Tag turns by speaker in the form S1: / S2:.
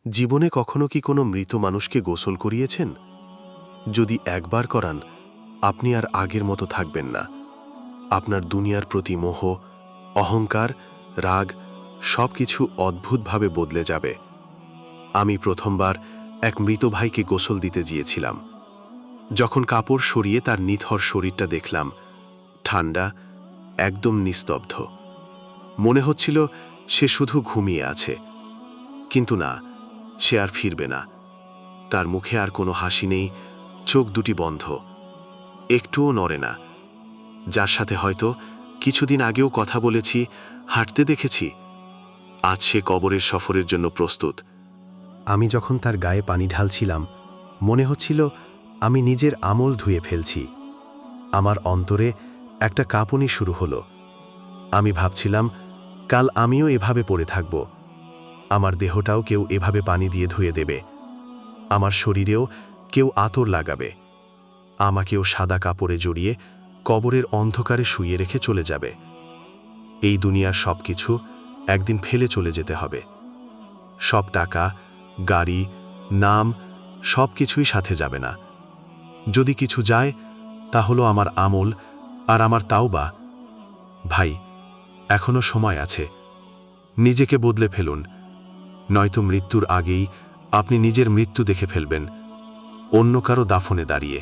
S1: জীবনে কখনো কি কোনো মৃত মানুষকে গোসল করিয়েছেন? যদি একবার করান, আপনি আর আগের মতো থাকবেন না। আপনার দুনিয়ার প্রতি মোহ, অহংকার, রাগ সবকিছু অদ্ভুতভাবে বদলে যাবে। আমি প্রথমবার এক মৃত ভাইকে গোসল দিতে গিয়েছিলাম। যখন কাপড় সরিয়ে তার নিথর শরীরটা দেখলাম, ঠান্ডা, একদম নিস্তব্ধ। মনে হচ্ছিল সে শুধু ঘুমিয়ে আছে। কিন্তু না, সে আর ফিরবে না। তার মুখে আর কোনো হাসি নেই, চোখ দুটি বন্ধ, একটুও নড়ে না। যার সাথে হয়তো কিছুদিন আগেও কথা বলেছি, হাঁটতে দেখেছি, আজ সে কবরের সফরের জন্য প্রস্তুত। আমি যখন তার গায়ে পানি ঢালছিলাম, মনে হচ্ছিল আমি নিজের আমল ধুয়ে ফেলছি। আমার অন্তরে একটা কাঁপুনি শুরু হলো। আমি ভাবছিলাম, কাল আমিও এভাবে পড়ে থাকব। আমার দেহটাও কেউ এভাবে পানি দিয়ে ধুয়ে দেবে। আমার শরীরেও কেউ আতর লাগাবে। আমাকেও সাদা কাপড়ে জড়িয়ে কবরের অন্ধকারে শুইয়ে রেখে চলে যাবে। এই দুনিয়ার সবকিছু একদিন ফেলে চলে যেতে হবে। সব টাকা, গাড়ি, নাম সবকিছুই সাথে যাবে না। যদি কিছু যায়, তা হলো আমার আমল আর আমার তাওবা। ভাই, এখনো সময় আছে। নিজেকে বদলে ফেলুন, নয়তো মৃত্যুর আগেই আপনি নিজের মৃত্যু দেখে ফেলবেন, অন্য কারো দাফনে দাঁড়িয়ে।